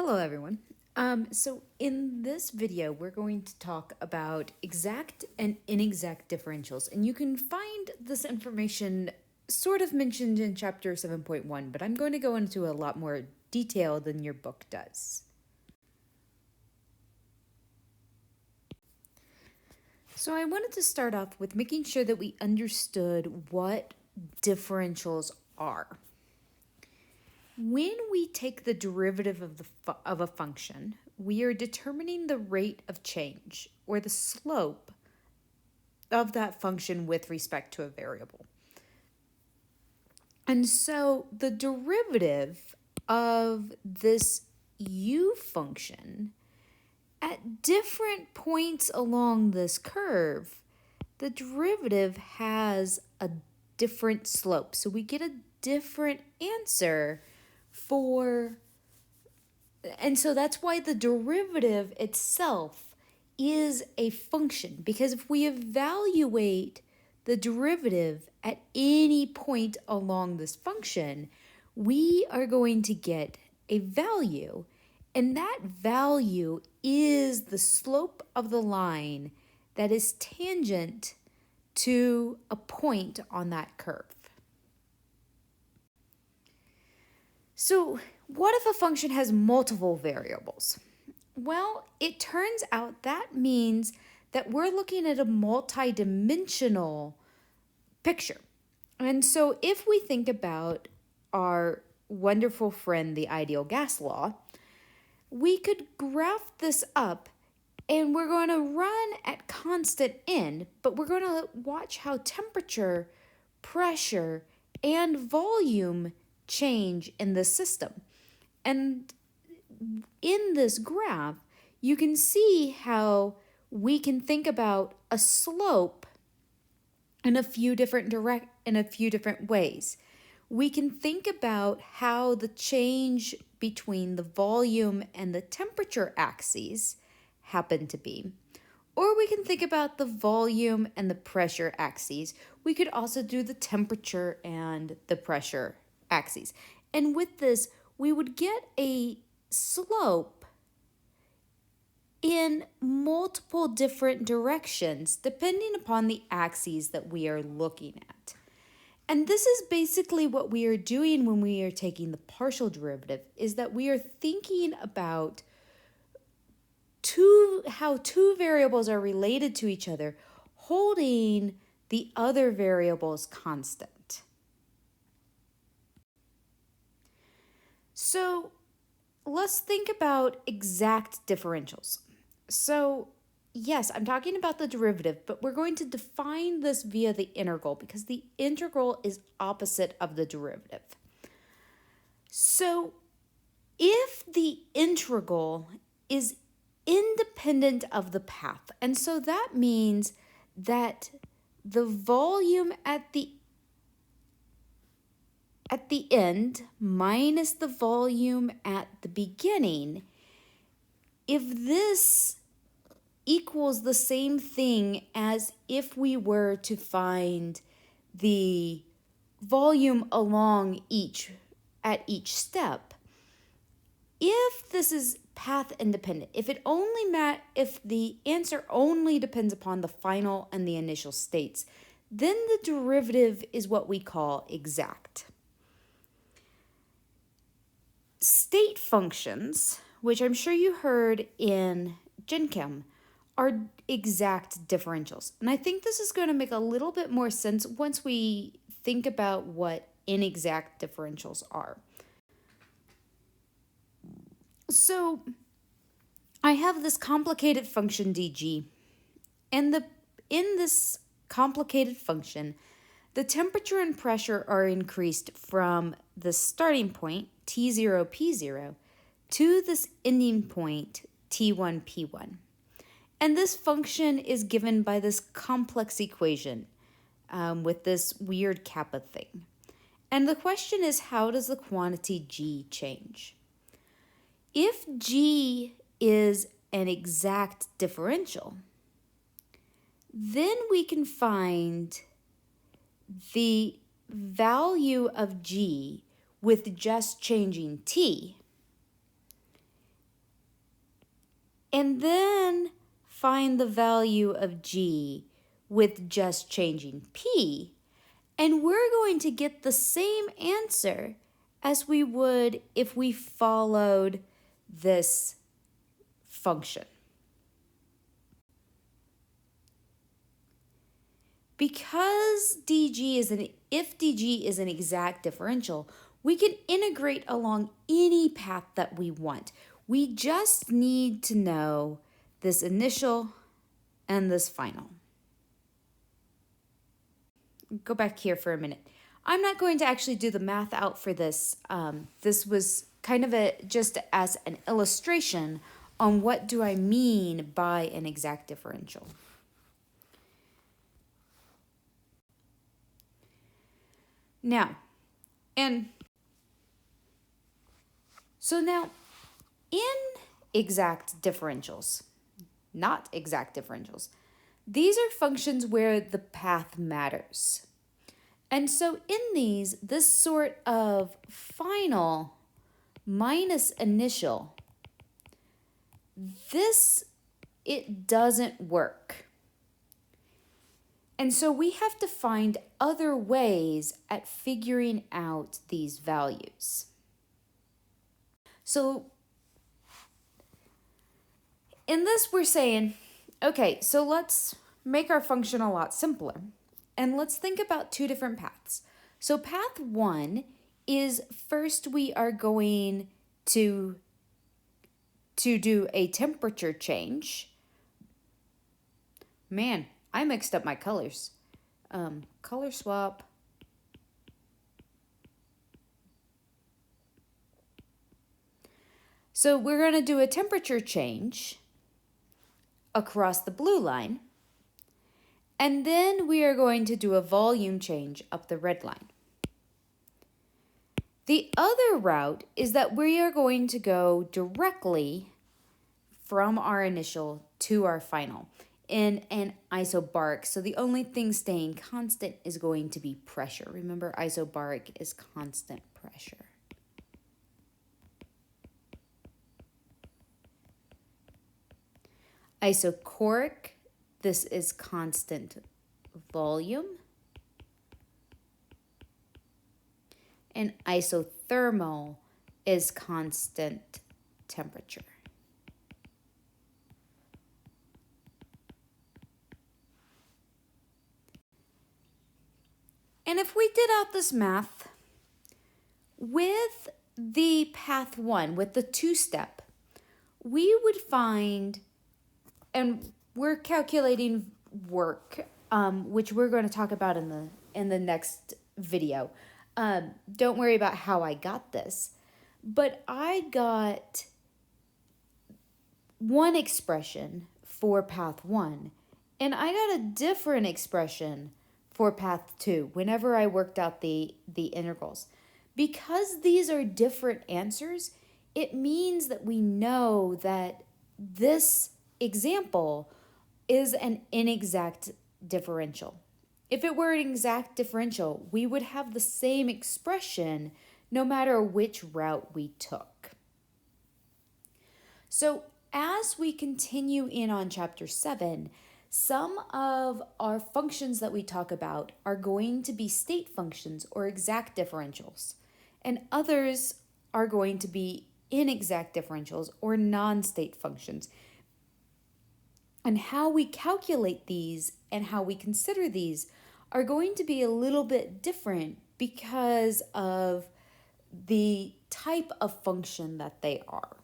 Hello everyone. So in this video, we're going to talk about exact and inexact differentials. And you can find this information sort of mentioned in chapter 7.1, but I'm going to go into a lot more detail than your book does. So I wanted to start off with making sure that we understood what differentials are. When we take the derivative of a function, we are determining the rate of change, or the slope, of that function with respect to a variable. And so the derivative of this u function at different points along this curve, the derivative has a different slope. So we get a different answer and so that's why the derivative itself is a function, because if we evaluate the derivative at any point along this function, we are going to get a value, and that value is the slope of the line that is tangent to a point on that curve. So, what if a function has multiple variables? Well, it turns out that means that we're looking at a multi-dimensional picture. And so if we think about our wonderful friend, the ideal gas law, we could graph this up and we're going to run at constant n, but we're going to watch how temperature, pressure, and volume change in the system. And in this graph, you can see how we can think about a slope in a few different ways. We can think about how the change between the volume and the temperature axes happen to be. Or we can think about the volume and the pressure axes. We could also do the temperature and the pressure axes. And with this, we would get a slope in multiple different directions depending upon the axes that we are looking at. And this is basically what we are doing when we are taking the partial derivative, is that we are thinking about how two variables are related to each other, holding the other variables constant. So let's think about exact differentials. So yes, I'm talking about the derivative, but we're going to define this via the integral because the integral is opposite of the derivative. So if the integral is independent of the path, and so that means that the volume at the end minus the volume at the beginning, if this equals the same thing as if we were to find the volume along at each step, if this is path independent, if the answer only depends upon the final and the initial states, then the derivative is what we call exact. State functions, which I'm sure you heard in Gen Chem, are exact differentials. And I think this is going to make a little bit more sense once we think about what inexact differentials are. So I have this complicated function dg, and in this complicated function, the temperature and pressure are increased from the starting point, T0, P0, to this ending point, T1, P1. And this function is given by this complex equation with this weird kappa thing. And the question is, how does the quantity g change? If g is an exact differential, then we can find the value of g with just changing t. and then find the value of g with just changing p, and we're going to get the same answer as we would if we followed this function. Because if dg is an exact differential, we can integrate along any path that we want. We just need to know this initial and this final. Go back here for a minute. I'm not going to actually do the math out for this. This was kind of just as an illustration on what do I mean by an exact differential. Now, in exact differentials, not exact differentials, these are functions where the path matters. And so in these, this sort of final minus initial, it doesn't work. And so we have to find other ways at figuring out these values. So in this, we're saying, okay, so let's make our function a lot simpler. And let's think about two different paths. So path 1 is first we are going to do a temperature change. Man, I mixed up my colors. Color swap. So we're going to do a temperature change across the blue line. And then we are going to do a volume change up the red line. The other route is that we are going to go directly from our initial to our final in an isobaric. So the only thing staying constant is going to be pressure. Remember, isobaric is constant pressure. Isochoric, this is constant volume. And isothermal is constant temperature. And if we did out this math with the path 1, with the 2-step, we would find, and we're calculating work, which we're going to talk about in the next video. Don't worry about how I got this, but I got one expression for path 1, and I got a different expression for path 2 whenever I worked out the integrals. Because these are different answers, it means that we know that this example is an inexact differential. If it were an exact differential, we would have the same expression no matter which route we took. So as we continue in on chapter 7, some of our functions that we talk about are going to be state functions or exact differentials, and others are going to be inexact differentials or non-state functions. And how we calculate these and how we consider these are going to be a little bit different because of the type of function that they are.